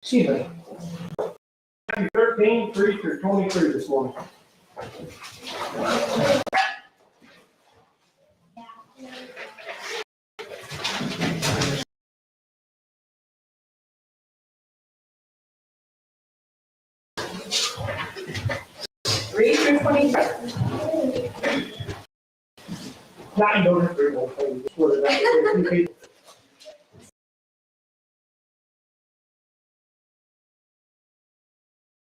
Excuse me. Matthew 13, 3 through 23 this morning. Read through 23. Not you don't have to read the whole thing, just word it out. There's a few people.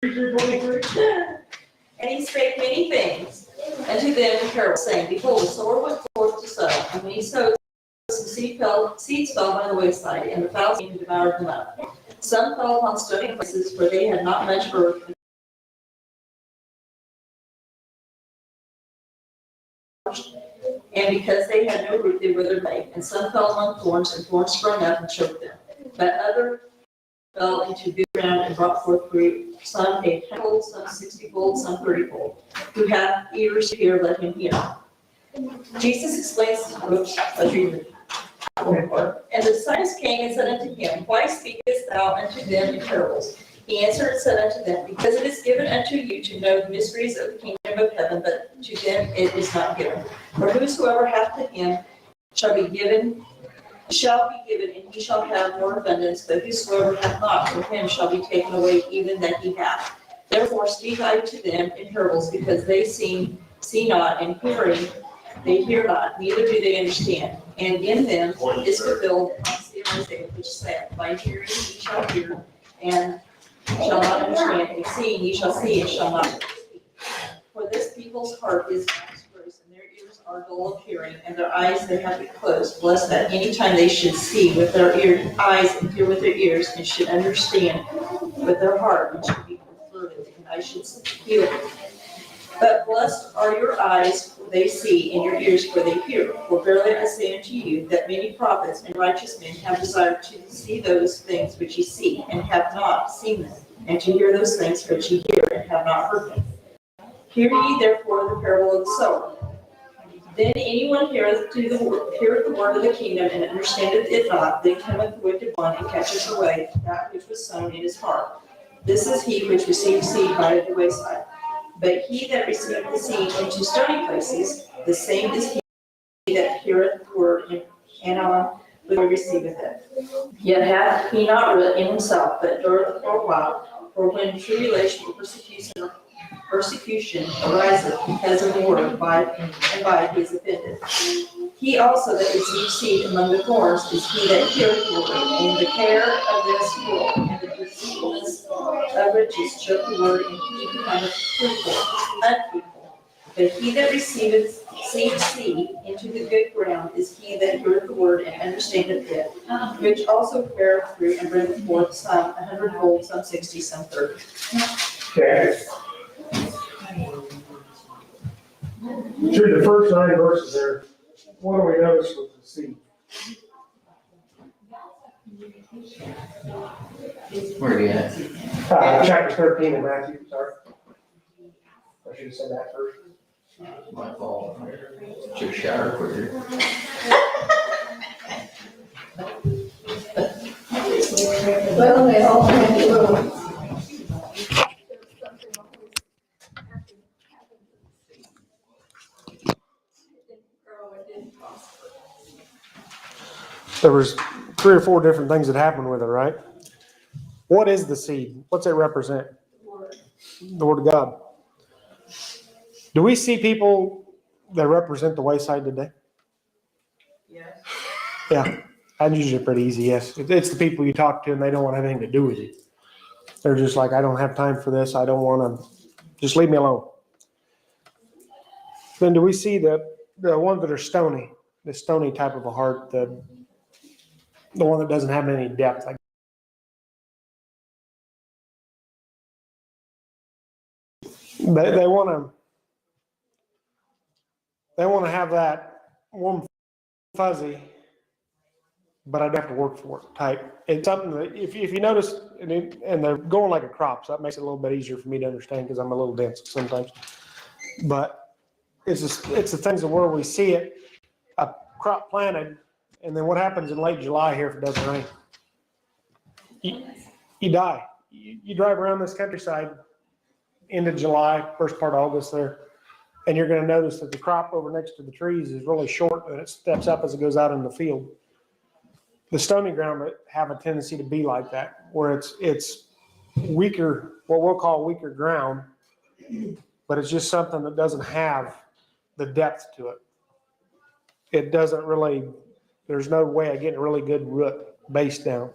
3 through 23. And he spake many things unto them in parables, saying, Behold, the sower went forth to sow, and when he sowed, some seeds fell by the wayside, and the fowls came and devoured them up. Some fell upon stony places where they had not much earth, and because they had no root, they withered away. And some fell among thorns, and thorns sprung up and choked them. But other fell into good ground and brought forth fruit, some 80-fold, some 60-fold, some 30-fold. Who hath ears to hear, let him hear. Jesus explains, let's read it. And the disciples came and said unto him, Why speakest thou unto them in parables? He answered and said unto them, Because it is given unto you to know the mysteries of the kingdom of heaven, but to them it is not given. For whosoever hath to him shall be given, and he shall have more abundance, but whosoever hath not, from him shall be taken away even that he hath. Therefore speak I to them in parables, because they see not, and hearing they hear not, neither do they understand. And in them is fulfilled Isaiah, which saith, By hearing ye shall hear, and shall not understand, and seeing ye shall see, and shall not perceive. For this people's heart is gross, and their ears are dull of hearing, and their eyes they have been closed, lest that any time they should see with their eyes, and hear with their ears, and should understand with their heart, and should be converted, and I should heal them. But blessed are your eyes, for they see, and your ears, for they hear. For verily I say unto you, that many prophets and righteous men have desired to see those things which ye see, and have not seen them, and to hear those things which ye hear, and have not heard them. Hear ye therefore the parable of the sower. Then anyone heareth the word of the kingdom, and understandeth it not, then cometh the wicked one, and catcheth away that which was sown in his heart. This is he which received seed by the wayside. But he that received the seed into stony places, the same is he that heareth the word, and on the Lord receiveth it. Yet hath he not root in himself, but endureth for a while. For when tribulation or persecution ariseth because of the word, by and by he is offended. He also that receives seed among the thorns is he that heareth the word, and the care of this world, and the deceitfulness of riches choke the word, and he becometh unfruitful. But he that receiveth seed into the good ground is he that heareth the word and understandeth it, which also beareth fruit and bringeth forth some 100-fold, some 60, some 30. Okay. Through the first 9 verses there, what do we notice with the seed? Where are you at? Chapter 13 in Matthew, sorry. I should have said that first. My fault. Took a shower quicker. Well, they all have to go. There was 3 or 4 different things that happened with it, right? What is the seed? What's it represent? The Word of God. Do we see people that represent the wayside today? Yes. Yeah, that's usually pretty easy, yes. It's the people you talk to and they don't want anything to do with you. They're just like, I don't have time for this. I don't want to, just leave me alone. Then do we see the ones that are stony, the stony type of a heart, the one that doesn't have any depth? Like they want to have that warm fuzzy, but I'd have to work for it type. It's something that if you notice, and they're going like a crop, so that makes it a little bit easier for me to understand because I'm a little dense sometimes. But it's the things of where we see it, a crop planted, and then what happens in late July here if it doesn't rain? You die. you drive around this countryside into July, first part of August there, and you're gonna notice that the crop over next to the trees is really short, and it steps up as it goes out in the field. The stony ground have a tendency to be like that, where it's weaker, what we'll call weaker ground, but it's just something that doesn't have the depth to it. It doesn't really, there's no way of getting a really good root base down.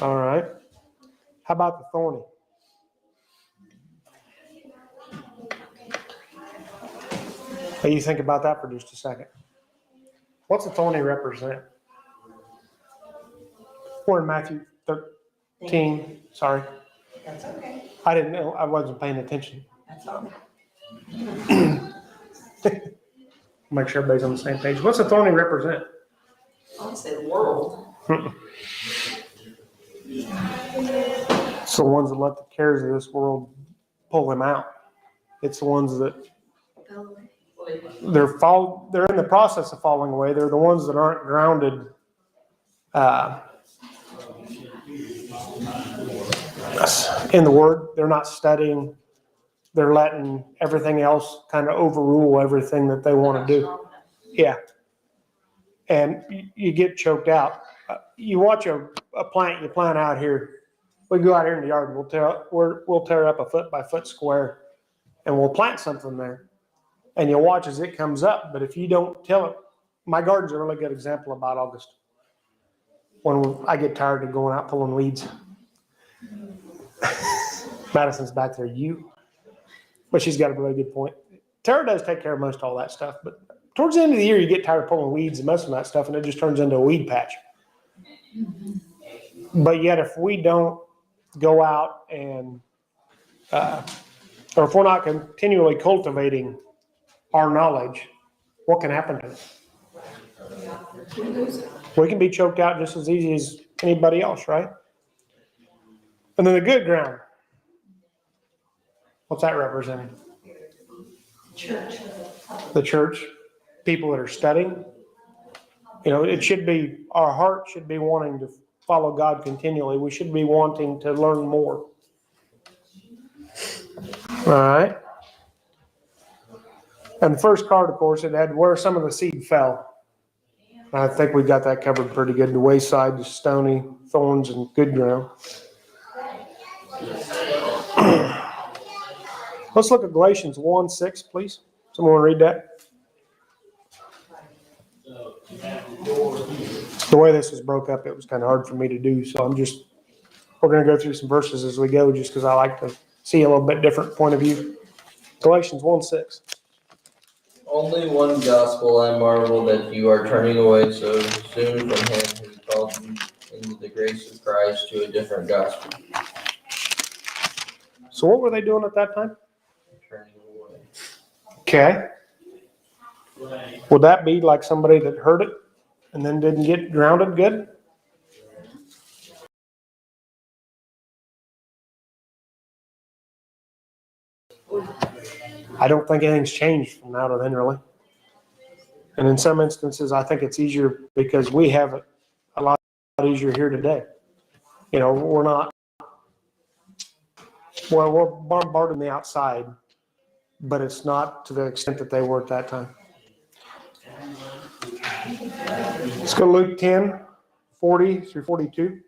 All right. How about the thorny? What do you think about that for just a second? What's the thorny represent? We're in Matthew 13, sorry. That's okay. I didn't know, I wasn't paying attention. That's all. Make sure everybody's on the same page. What's the thorny represent? I would say the world. It's the ones that let the cares of this world pull them out. It's the ones that they're in the process of falling away. They're the ones that aren't grounded in the Word. They're not studying. They're letting everything else kind of overrule everything that they want to do. Yeah. And you get choked out. You watch a plant you plant out here. We go out here in the yard and we'll tear up a foot by foot square and we'll plant something there. And you'll watch as it comes up. But if you don't till it, my garden's a really good example about August. When I get tired of going out pulling weeds. Madison's back there, but she's got a really good point. Tara does take care of most of all that stuff, but towards the end of the year, you get tired of pulling weeds and messing with that stuff, and it just turns into a weed patch. But yet, if we don't go out and, or if we're not continually cultivating our knowledge, what can happen to it? We can be choked out just as easy as anybody else, right? And then the good ground. What's that representing? Church. The church, people that are studying. You know, it should be, our heart should be wanting to follow God continually. We should be wanting to learn more. All right. And the first card, of course, it had where some of the seed fell. I think we got that covered pretty good. The wayside, the stony, thorns, and good ground. Let's look at Galatians 1:6, please. Someone read that? The way this is broke up, it was kind of hard for me to do. So we're going to go through some verses as we go just because I like to see a little bit different point of view. Galatians 1:6. Only one gospel I marvel that you are turning away so soon from him who called you into the grace of Christ to a different gospel. So what were they doing at that time? Turning away. Okay. Would that be like somebody that heard it and then didn't get grounded good? I don't think anything's changed from now to then, really. And in some instances, I think it's easier because we have it a lot easier here today. You know, we're bombarded on the outside, but it's not to the extent that they were at that time. Let's go to Luke 10:40 through 42.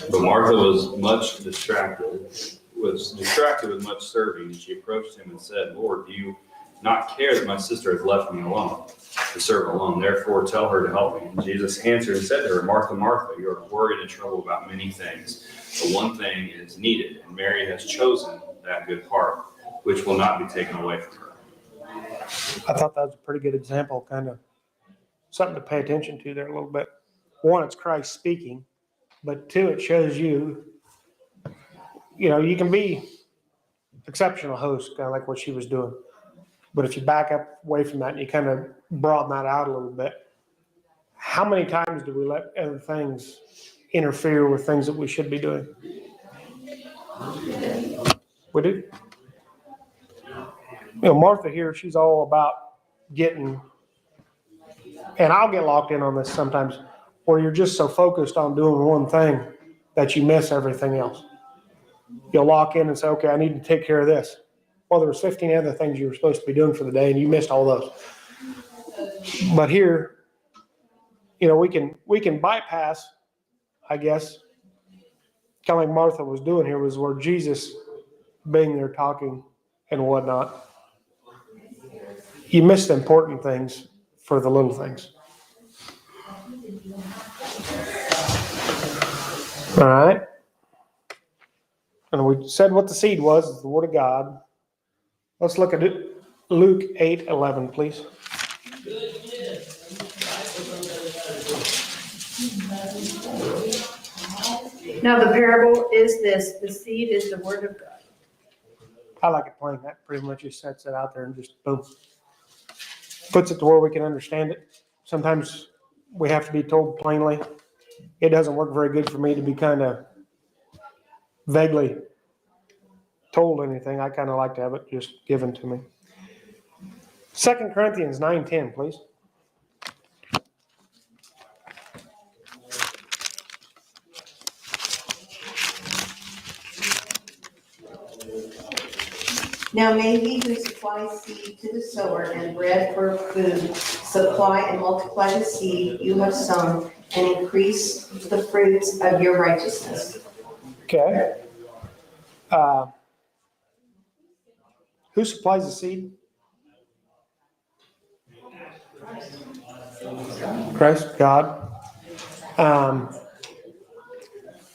But Martha was distracted with much serving, and she approached him and said, Lord, do you not care that my sister has left me alone to serve alone? Therefore, tell her to help me. And Jesus answered and said to her, Martha, Martha, you are worried and troubled about many things, but one thing is needed, and Mary has chosen that good part, which will not be taken away from her. I thought that was a pretty good example, kind of something to pay attention to there a little bit. One, it's Christ speaking, but two, it shows you, you can be exceptional host, kind of like what she was doing. But if you back up away from that and you kind of broaden that out a little bit, how many times do we let other things interfere with things that we should be doing? We do. Martha here, she's all about getting, and I'll get locked in on this sometimes, where you're just so focused on doing one thing that you miss everything else. You'll lock in and say, okay, I need to take care of this. Well, there was 15 other things you were supposed to be doing for the day and you missed all those. But here, we can bypass, I guess, kind of like Martha was doing here, was where Jesus being there talking and whatnot. You miss the important things for the little things. All right. And we said what the seed was, the word of God. Let's look at it. Luke 8:11, please. Now the parable is this, the seed is the word of God. I like it plain. That pretty much just sets it out there and just boom. Puts it to where we can understand it. Sometimes we have to be told plainly. It doesn't work very good for me to be kind of vaguely told anything. I kind of like to have it just given to me. 2 Corinthians 9:10, please. Now may he who supplies seed to the sower and bread for food supply and multiply the seed you have sown and increase the fruits of your righteousness. Okay. Who supplies the seed? Christ, God.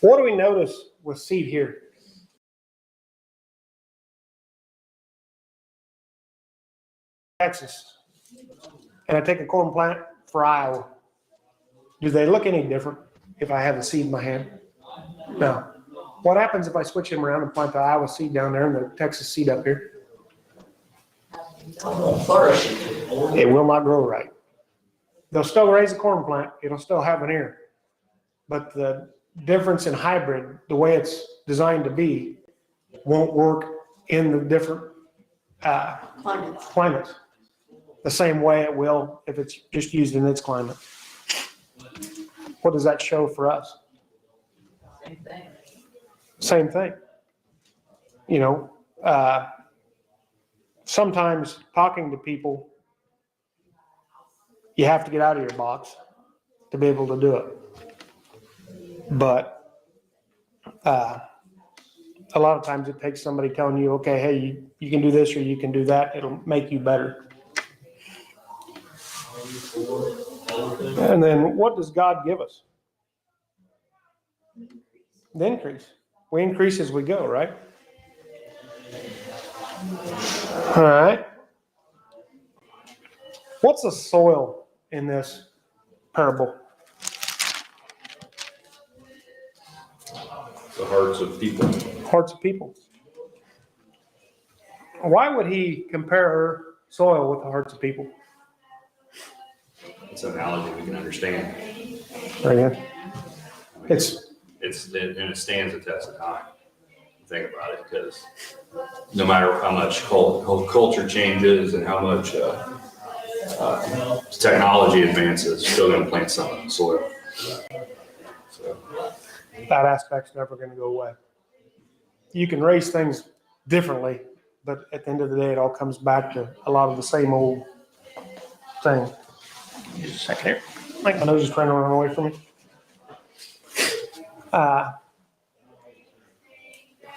What do we notice with seed here? Texas, and I take a corn plant for Iowa. Do they look any different if I have the seed in my hand? No. What happens if I switch them around and plant the Iowa seed down there and the Texas seed up here? Flourish. It will not grow right. They'll still raise a corn plant. It'll still have an ear. But the difference in hybrid, the way it's designed to be, won't work in the different climates the same way it will if it's just used in its climate. What does that show for us? Same thing. Same thing. Sometimes talking to people, you have to get out of your box to be able to do it. But a lot of times it takes somebody telling you, okay, hey, you can do this or you can do that. It'll make you better. And then what does God give us? The increase. We increase as we go, right? All right. What's the soil in this parable? The hearts of people. Hearts of people. Why would he compare soil with the hearts of people? It's an analogy we can understand. Right here. It's And it stands the test of time. Think about it, because no matter how much culture changes and how much technology advances, still going to plant some in the soil. So, that aspect's never going to go away. You can raise things differently, but at the end of the day, it all comes back to a lot of the same old thing. Just a second here. I think my nose is trying to run away from me.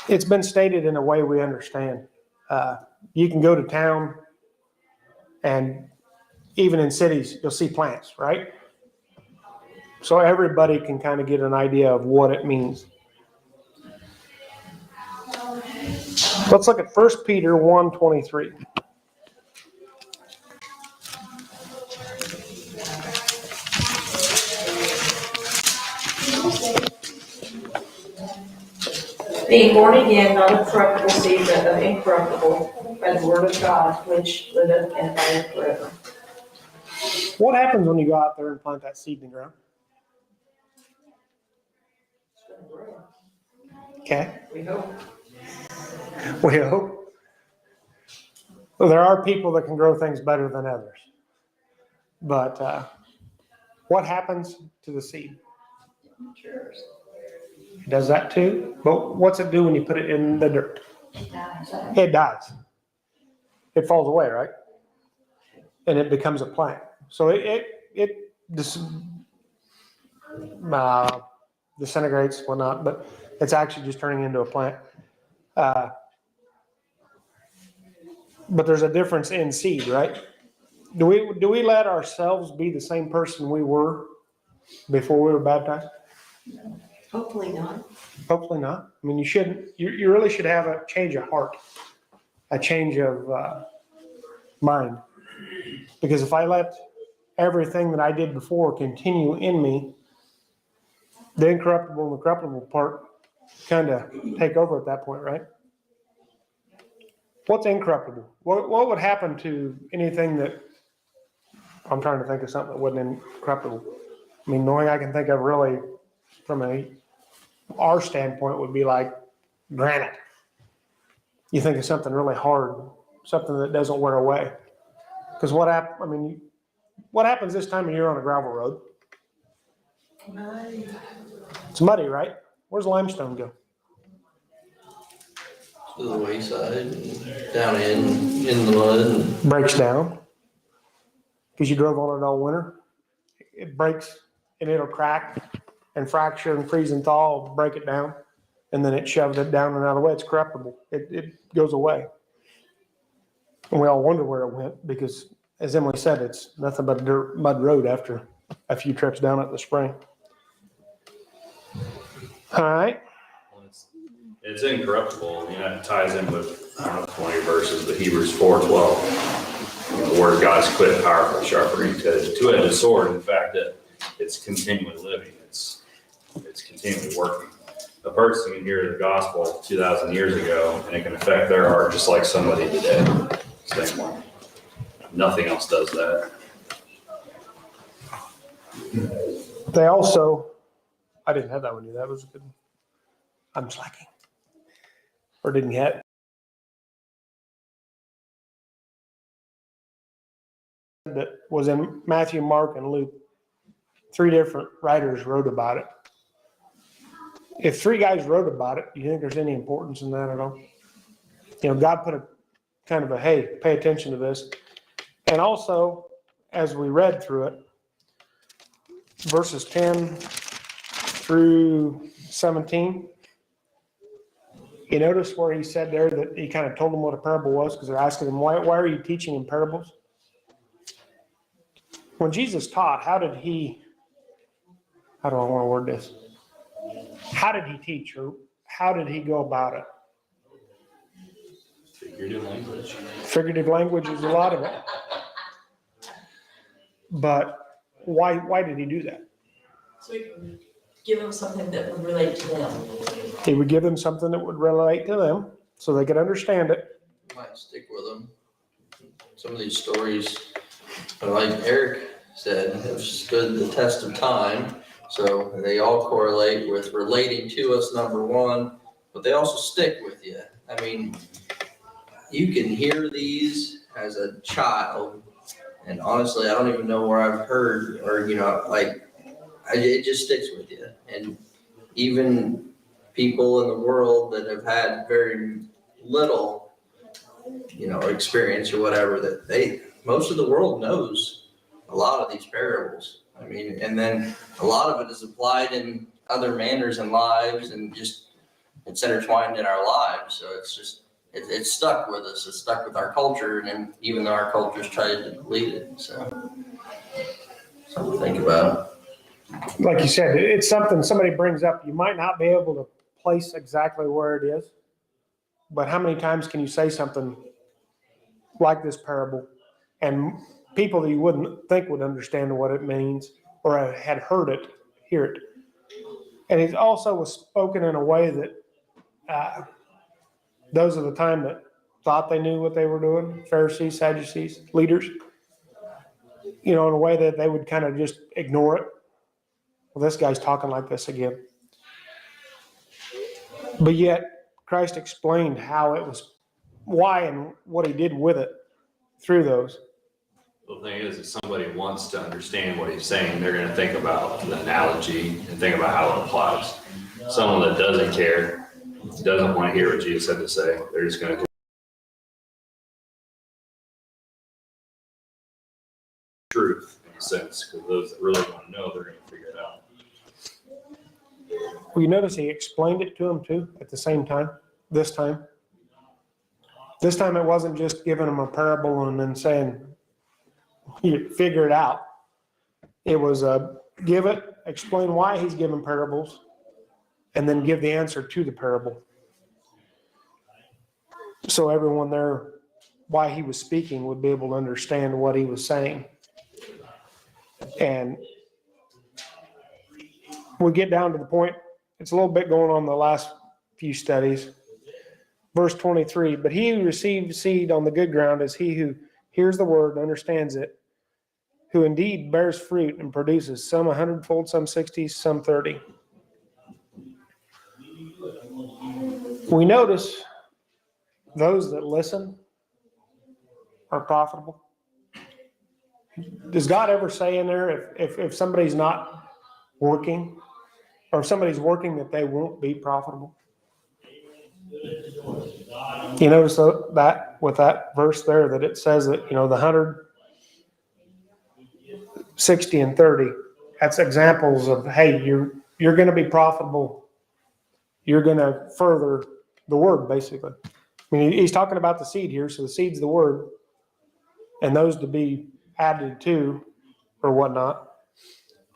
It's been stated in a way we understand. You can go to town, and even in cities, you'll see plants, right? So everybody can kind of get an idea of what it means. Let's look at 1 Peter 1:23. Being born again, not of corruptible seed, but of incorruptible, by the word of God, which liveth and abideth forever. What happens when you go out there and plant that seed in the ground? It's gonna grow, Okay. we hope. Well, there are people that can grow things better than others. But what happens to the seed? It does that too. But what's it do when you put it in the dirt? It dies. It falls away, right? And it becomes a plant. So it disintegrates, whatnot, but it's actually just turning into a plant. But there's a difference in seed, right? Do we let ourselves be the same person we were before we were baptized? Hopefully not. Hopefully not. I mean, you shouldn't. You really should have a change of heart, a change of mind. Because if I let everything that I did before continue in me, the incorruptible and the corruptible part kind of take over at that point, right? What's incorruptible? What would happen to anything that, I'm trying to think of something that wasn't incorruptible. I mean, the only I can think of really from our standpoint would be like granite. You think of something really hard, something that doesn't wear away. Because what happens this time of year on a gravel road? It's muddy, right? Where's limestone go? To the wayside, and down in the mud. And Breaks down. Because you drove on it all winter. It breaks and it'll crack and fracture and freeze and thaw, break it down. And then it shoves it down and out of the way. It's corruptible. It goes away. And we all wonder where it went because, as Emily said, it's nothing but a dirt mud road after a few trips down at the spring. All right. It's incorruptible. You know, it ties in with, I don't know, 20 verses, but Hebrews 4:12. The word of God is quick, powerful, sharper than a two-edged sword. In fact, that it's continually living. It's continually working. A person can hear the gospel 2,000 years ago, and it can affect their heart just like somebody today. Same way. Nothing else does that. They also, I didn't have that one yet. That was a good one. I'm slacking. Or didn't yet. That was in Matthew, Mark, and Luke. 3 different writers wrote about it. If 3 guys wrote about it, do you think there's any importance in that at all? You know, God put a kind of a, hey, pay attention to this. And also, as we read through it, verses 10 through 17, you notice where he said there that he kind of told them what a parable was because they're asking him, why are you teaching in parables? When Jesus taught, how do I want to word this? How did he teach, or how did he go about it? Figurative language. Figurative language is a lot of it. But why did he do that? So we can give them something that would relate to them. He would give them something that would relate to them so they could understand it. might stick with them. Some of these stories, like Eric said, have stood the test of time. So they all correlate with relating to us, number one, but they also stick with you. I mean, you can hear these as a child, and honestly, I don't even know where I've heard, or, it just sticks with you. And even people in the world that have had very little, experience or whatever, that most of the world knows a lot of these parables. I mean, and then a lot of it is applied in other manners and lives, and just it's intertwined in our lives. So it's just, it's stuck with us. It's stuck with our culture, and then even though our culture's tried to delete it, so something to think about. Like you said, it's something somebody brings up. You might not be able to place exactly where it is, but how many times can you say something like this parable and people that you wouldn't think would understand what it means or had heard it, hear it? And it also was spoken in a way that those of the time that thought they knew what they were doing, Pharisees, Sadducees, leaders, in a way that they would kind of just ignore it. Well, this guy's talking like this again. But yet, Christ explained how it was, why and what he did with it through those. The thing is, if somebody wants to understand what he's saying, they're gonna think about the analogy and think about how it applies. Someone that doesn't care, doesn't want to hear what Jesus had to say, they're just gonna truth in a sense, because those that really want to know, they're gonna figure it out. Well, you notice he explained it to him too at the same time, this time. This time it wasn't just giving him a parable and then saying, you figure it out. It was give it, explain why he's giving parables, and then give the answer to the parable. So everyone there, why he was speaking, would be able to understand what he was saying. And we get down to the point, it's a little bit going on the last few studies. Verse 23, but he who receives seed on the good ground is he who hears the word and understands it, who indeed bears fruit and produces some 100-fold, some 60, some 30. We notice those that listen are profitable. Does God ever say in there if somebody's not working, or if somebody's working, that they won't be profitable? You notice that with that verse there, that it says that, the 100, 60, and 30, that's examples of, hey, you're going to be profitable. You're going to further the word, basically. I mean, he's talking about the seed here, so the seed's the word, and those to be added to or whatnot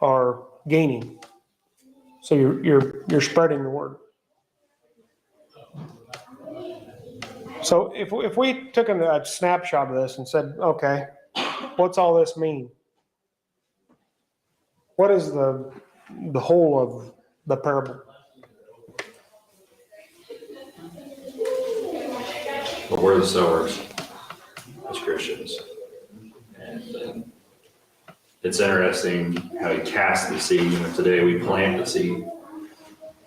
are gaining. So you're spreading the word. So if we took a snapshot of this and said, okay, what's all this mean? What is the whole of the parable? But we're the sowers as Christians. And it's interesting how he cast the seed. Today we plant the seed,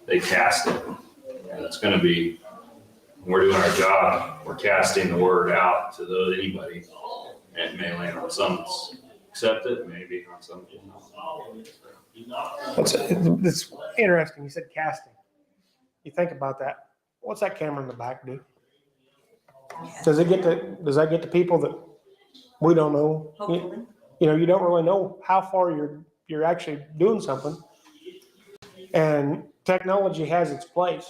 they cast it. And it's going to be, when we're doing our job, we're casting the word out to anybody. And it may land on some accept it, maybe on some. It's interesting. You said casting. You think about that. What's that camera in the back do? Does that get to people that we don't know? Hopefully. You don't really know how far you're actually doing something. And technology has its place.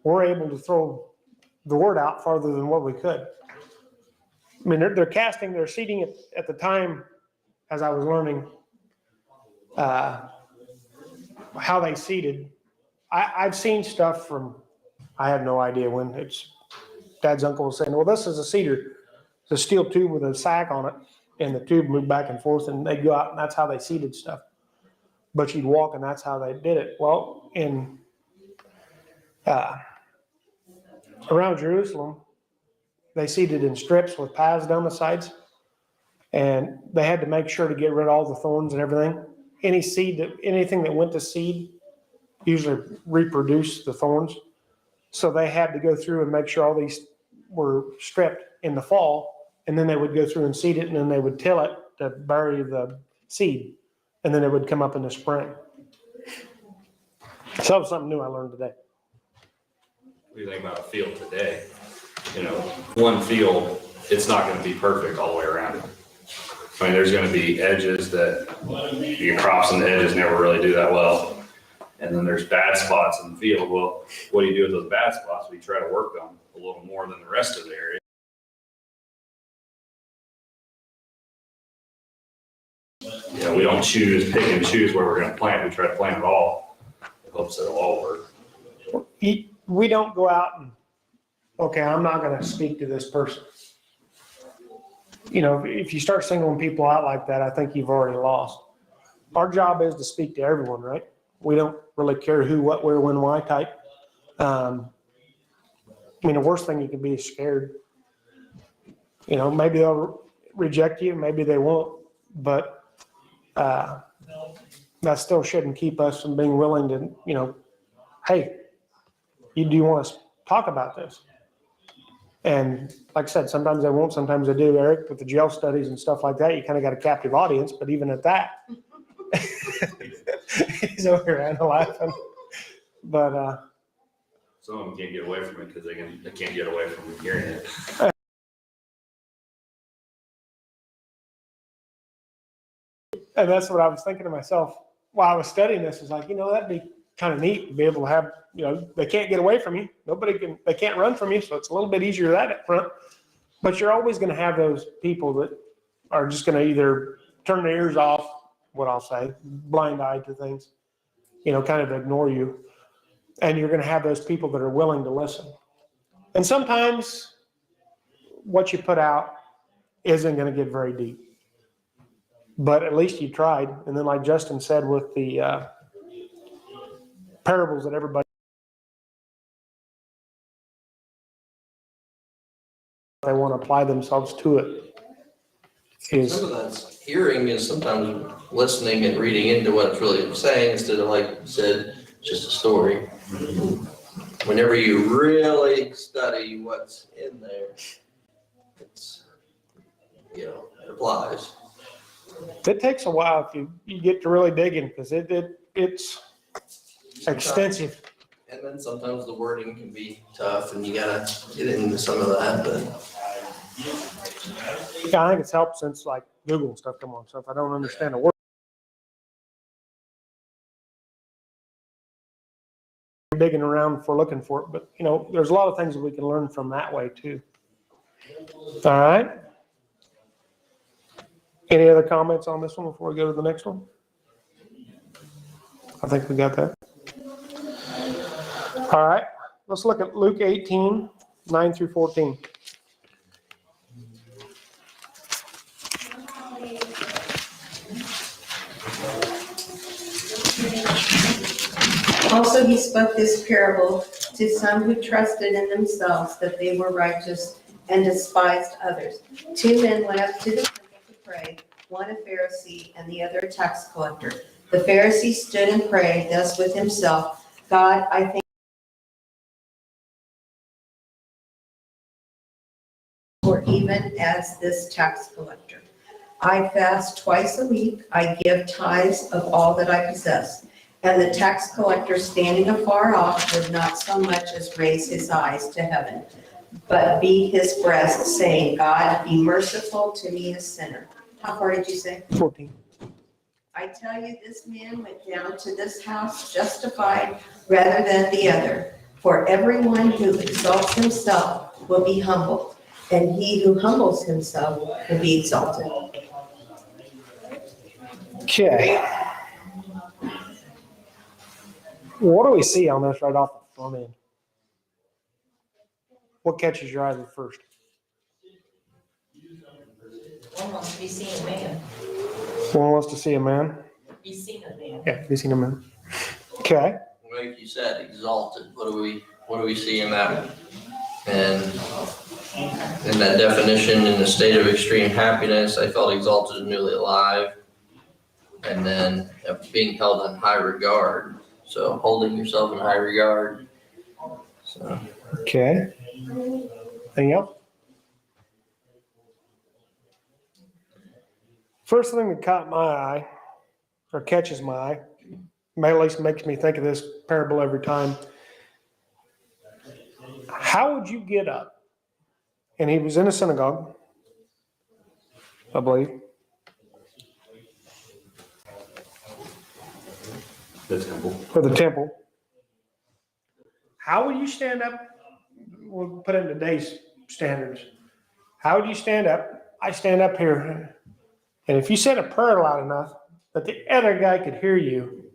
We're able to throw the word out farther than what we could. I mean, they're casting, they're seeding it at the time, as I was learning how they seeded. I've seen stuff from, I have no idea when. It's Dad's uncle was saying, well, this is a cedar. It's a steel tube with a sack on it, and the tube moved back and forth, and they'd go out, and that's how they seeded stuff. But you'd walk, and that's how they did it. Well, in around Jerusalem, they seeded in strips with paths down the sides, and they had to make sure to get rid of all the thorns and everything. Anything that went to seed usually reproduced the thorns. So they had to go through and make sure all these were stripped in the fall, and then they would go through and seed it, and then they would till it to bury the seed, and then it would come up in the spring. So that was something new I learned today. What do you think about a field today? One field, it's not going to be perfect all the way around it. I mean, there's going to be edges that your crops and the edges never really do that well. And then there's bad spots in the field. Well, what do you do with those bad spots? We try to work on a little more than the rest of the area. We don't pick and choose where we're going to plant. We try to plant it all in hopes that it'll all work. We don't go out and, okay, I'm not going to speak to this person. If you start singling people out like that, I think you've already lost. Our job is to speak to everyone, right? We don't really care who, what, where, when, why type. The worst thing you can be is scared. Maybe they'll reject you, maybe they won't, but that still shouldn't keep us from being willing to, hey, do you want to talk about this. And like I said, sometimes they won't, sometimes they do, Eric, with the jail studies and stuff like that, you kind of got a captive audience, but even at that. He's over here and laughing. But, Some of them can't get away from it because they can't get away from hearing it. and that's what I was thinking to myself while I was studying this, is like, that'd be kind of neat to be able to have, they can't get away from you. They can't run from you. So it's a little bit easier that up front, but you're always going to have those people that are just going to either turn their ears off, what I'll say, blind eye to things, kind of ignore you. And you're going to have those people that are willing to listen. And sometimes what you put out isn't going to get very deep, but at least you tried. And then like Justin said, with the parables that everybody, they want to apply themselves to it. Some of that's hearing is sometimes listening and reading into what it's really saying instead of, like you said, just a story. Whenever you really study what's in there, it's, it applies. It takes a while if you get to really digging, because it's extensive. And then sometimes the wording can be tough and you gotta get into some of that, but. Yeah, I think it's helped since like Google and stuff come on. So if I don't understand a word, I'm digging around for looking for it. But there's a lot of things that we can learn from that way too. All right. Any other comments on this one before we go to the next one? I think we got that. All right. Let's look at Luke 18, 9 through 14. Also, he spoke this parable to some who trusted in themselves that they were righteous and despised others. 2 men went up to the temple to pray, one a Pharisee and the other a tax collector. The Pharisee stood and prayed thus with himself, God, I thank you for even as this tax collector. I fast twice a week, I give tithes of all that I possess. And the tax collector, standing afar off, would not so much as raise his eyes to heaven, but beat his breast, saying, God, be merciful to me, a sinner. How far did you say? 14. I tell you, this man went down to this house justified rather than the other. For everyone who exalts himself will be humbled, and he who humbles himself will be exalted. Okay. What do we see on this right off the front end? What catches your eye at first? One wants to be seen a man. One wants to see a man. Be seen a man. Yeah, be seen a man. Okay. Like you said, exalted. What do we see in that? And in that definition, in the state of extreme happiness, I felt exalted and newly alive. And then being held in high regard. So holding yourself in high regard. So. Okay. Anything else? First thing that caught my eye, or catches my eye, at least makes me think of this parable every time. How would you get up? And he was in a synagogue, I believe. The temple. For the temple. How would you stand up? We'll put it in today's standards. How would you stand up? I stand up here. And if you said a prayer loud enough that the other guy could hear you,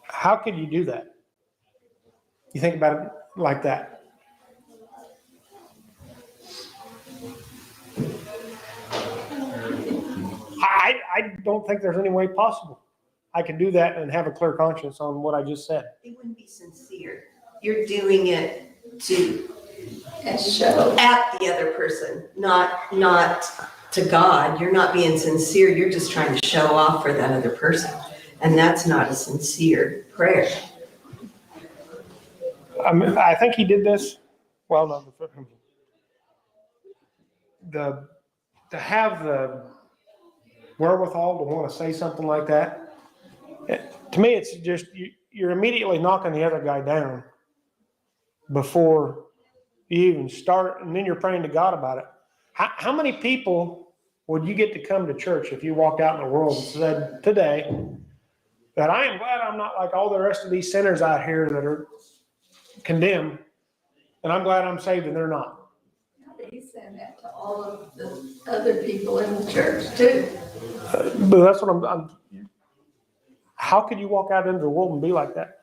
how could you do that? You think about it like that. I don't think there's any way possible I could do that and have a clear conscience on what I just said. It wouldn't be sincere. You're doing it to Show. at the other person, not to God. You're not being sincere. You're just trying to show off for that other person. And that's not a sincere prayer. I mean, I think he did this, well, no, to have the wherewithal to want to say something like that, to me, it's just, you're immediately knocking the other guy down before you even start, and then you're praying to God about it. How many people would you get to come to church if you walked out in the world and said today that I am glad I'm not like all the rest of these sinners out here that are condemned, and I'm glad I'm saved and they're not. He said that to all of the other people in the church too. But that's what I'm, how could you walk out into the world and be like that?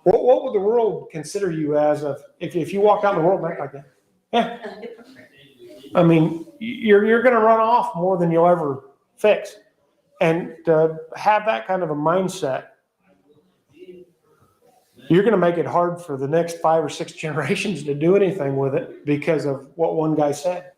What would the world consider you as if you walked out in the world and act like that? Yeah. I mean, you're going to run off more than you'll ever fix. And to have that kind of a mindset, you're going to make it hard for the next 5 or 6 generations to do anything with it because of what one guy said.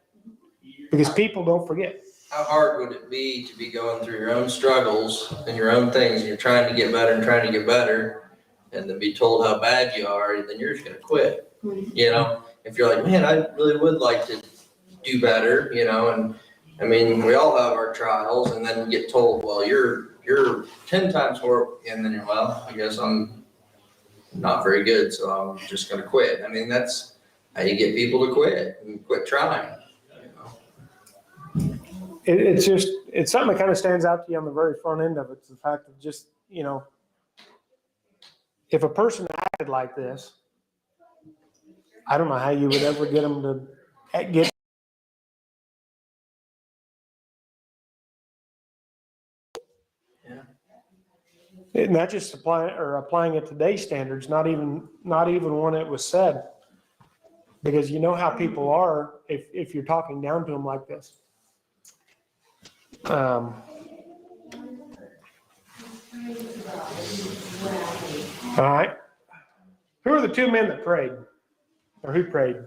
Because people don't forget. How hard would it be to be going through your own struggles and your own things, and you're trying to get better and trying to get better, and then be told how bad you are, and then you're just gonna quit. You know, if you're like, man, I really would like to do better, you know, and I mean, we all have our trials, and then you get told, well, you're 10 times more, and then you're, well, I guess I'm not very good, so I'm just gonna quit. I mean, that's how you get people to quit and quit trying. It's just, it's something that kind of stands out to you on the very front end of it. It's the fact that just, you know, if a person acted like this, I don't know how you would ever get them to get. Yeah. Not just applying it to today's standards, not even when it was said. Because you know how people are if you're talking down to them like this. All right. Who are the 2 men that prayed? Or who prayed?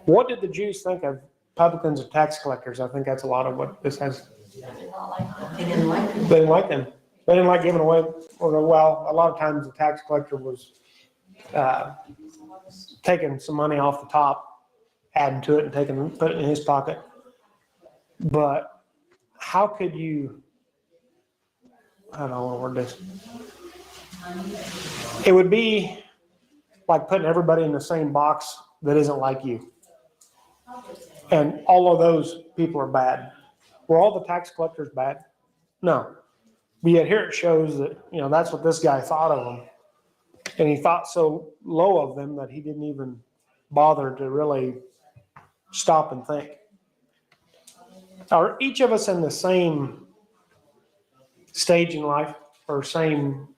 What did the Jews think of publicans and tax collectors? I think that's a lot of what this has. They didn't like them. They didn't like them. They didn't like giving away, or well, a lot of times the tax collector was taking some money off the top, adding to it and put it in his pocket. But how could you, I don't know what word this. It would be like putting everybody in the same box that isn't like you. And all of those people are bad. Were all the tax collectors bad? No. But yet here it shows that, you know, that's what this guy thought of them. And he thought so low of them that he didn't even bother to really stop and think. Are each of us in the same stage in life, or same,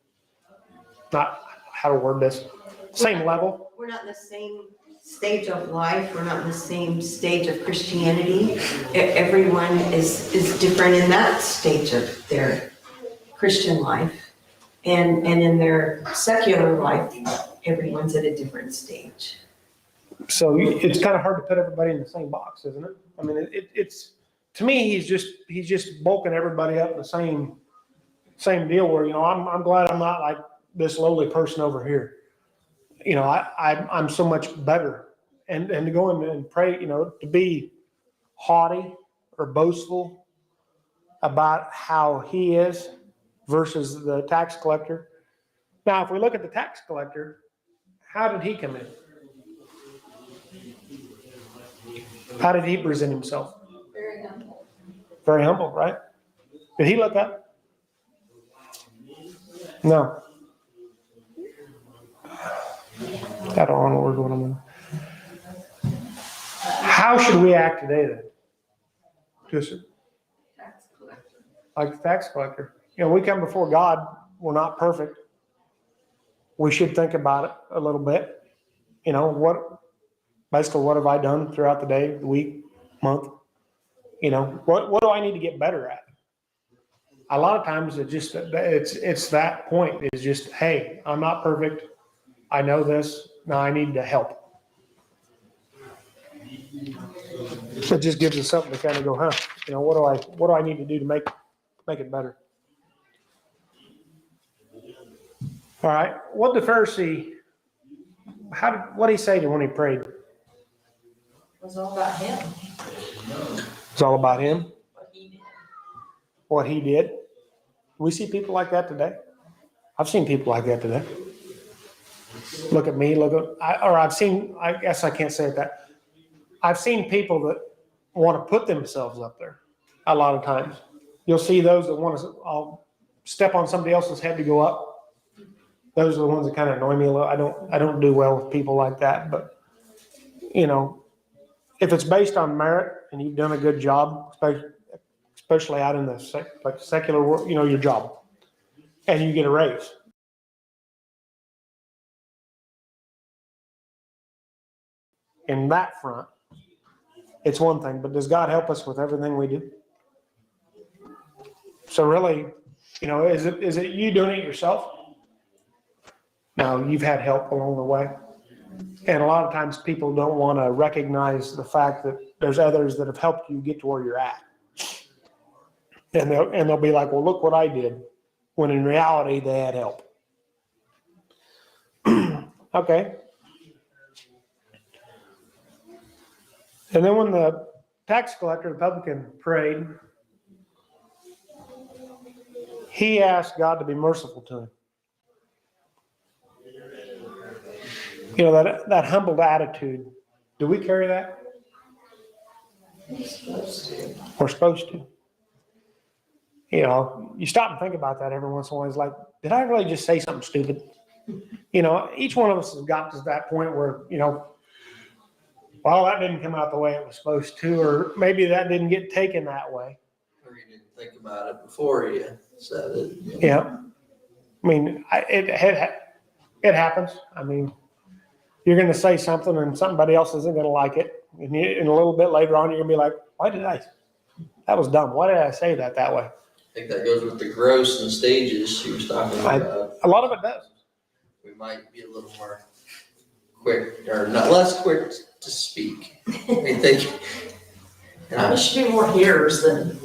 not how to word this, same level? We're not in the same stage of life. We're not in the same stage of Christianity. Everyone is different in that stage of their Christian life. And in their secular life, everyone's at a different stage. So it's kind of hard to put everybody in the same box, isn't it? I mean, it's to me, he's just bulking everybody up in the same deal. Where, you know, I'm glad I'm not like this lowly person over here. You know, I'm so much better, and to go in and pray, you know, to be haughty or boastful about how he is versus the tax collector. Now, if we look at the tax collector, how did he come in? How did he present himself? Very humble. Very humble, right? Did he look up? No. I don't want to word what I'm in. How should we act today then? Just Tax collector. like the tax collector. You know, we come before God, we're not perfect. We should think about it a little bit. You know, what have I done throughout the day, the week, month? You know, what do I need to get better at? A lot of times it's that point is just, hey, I'm not perfect. I know this. Now I need to help. It just gives us something to kind of go, huh, what do I need to do to make it better? All right, what did the Pharisee, what did he say to when he prayed? It was all about him, It's all about him, what he did. what he did. We see people like that today. I've seen people like that today. Look at me, I guess I can't say it that. I've seen people that want to put themselves up there a lot of times. You'll see those that want to, I'll step on somebody else's head to go up. Those are the ones that kind of annoy me a little. I don't do well with people like that, but if it's based on merit and you've done a good job, especially out in the secular world, your job, and you get a raise. In that front, it's one thing, but does God help us with everything we do? So really, is it you doing it yourself? No, you've had help along the way. And a lot of times people don't want to recognize the fact that there's others that have helped you get to where you're at. And they'll be like, well, look what I did. When in reality, they had help. Okay. And then when the tax collector, the publican, prayed, he asked God to be merciful to him. That humbled attitude. Do we carry that? We're supposed to. You stop and think about that every once in a while. It's like, did I really just say something stupid? Each one of us has got to that point where, well, that didn't come out the way it was supposed to, or maybe that didn't get taken that way. Or you didn't think about it before you said it. Yeah. I mean, it happens. I mean, you're going to say something and somebody else isn't going to like it. And a little bit later on, you're going to be like, that was dumb. Why did I say that way? I think that goes with the gross and stages she was talking about. A lot of it does. We might be a little more quick, or not less quick to speak. I think. There should be more hearers than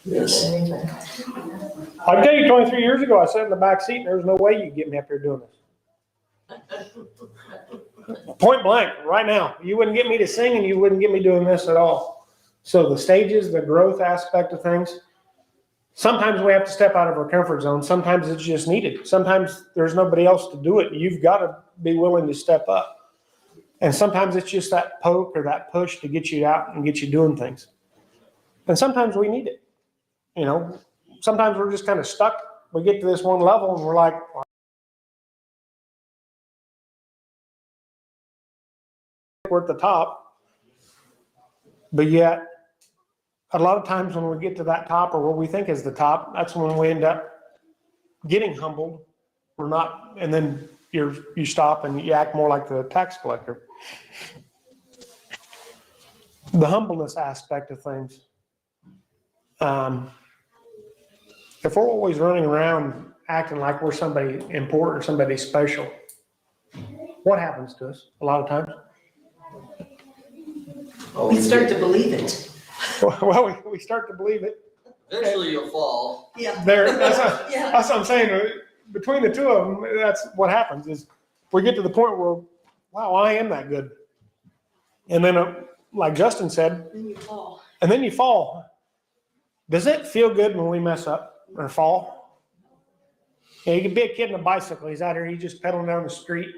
Yes. anything. I can tell you 23 years ago, I sat in the back seat and there was no way you'd get me up here doing this. Point blank, right now. You wouldn't get me to sing and you wouldn't get me doing this at all. So the stages, the growth aspect of things, sometimes we have to step out of our comfort zone. Sometimes it's just needed. Sometimes there's nobody else to do it. You've got to be willing to step up. And sometimes it's just that poke or that push to get you out and get you doing things. And sometimes we need it. Sometimes we're just kind of stuck. We get to this one level and we're like, we're at the top. But yet, a lot of times when we get to that top or what we think is the top, that's when we end up getting humbled. We're not, and then you stop and you act more like the tax collector. The humbleness aspect of things. If we're always running around acting like we're somebody important or somebody special, what happens to us a lot of times? We start to believe it. Well, we start to believe it. Eventually you'll fall. Yeah. That's Yeah. what I'm saying. Between the two of them, that's what happens is we get to the point where, wow, I am that good. And then, like Justin said, Then you fall. and then you fall. Does it feel good when we mess up or fall? You can be a kid on a bicycle. He's out here, he's just pedaling down the street.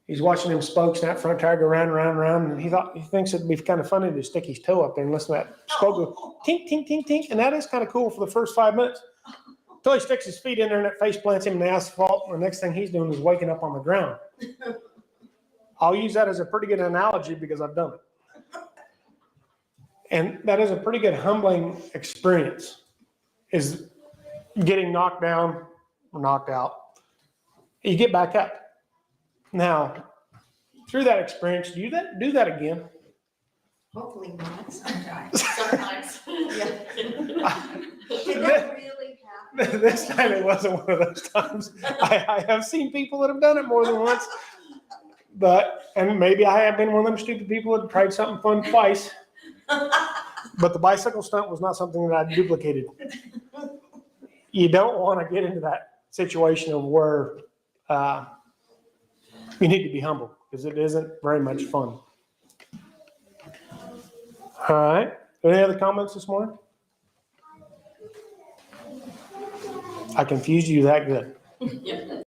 He's watching them spokes and that front tire go round, round, round. And he thinks it'd be kind of funny to stick his toe up there and listen to that spoke go tink, tink, tink, tink. And that is kind of cool for the first 5 minutes. Until he sticks his feet in there and that face plants him in the asphalt. And the next thing he's doing is waking up on the ground. I'll use that as a pretty good analogy because I've done it. And that is a pretty good humbling experience, is getting knocked down or knocked out. You get back up. Now, through that experience, do that again. Hopefully not. Sometimes. Did that really happen? This time it wasn't one of those times. I have seen people that have done it more than once. And maybe I have been one of them stupid people that tried something fun twice. But the bicycle stunt was not something that I duplicated. You don't want to get into that situation of where you need to be humble because it isn't very much fun. All right. Any other comments this morning? I confused you that good. Yep.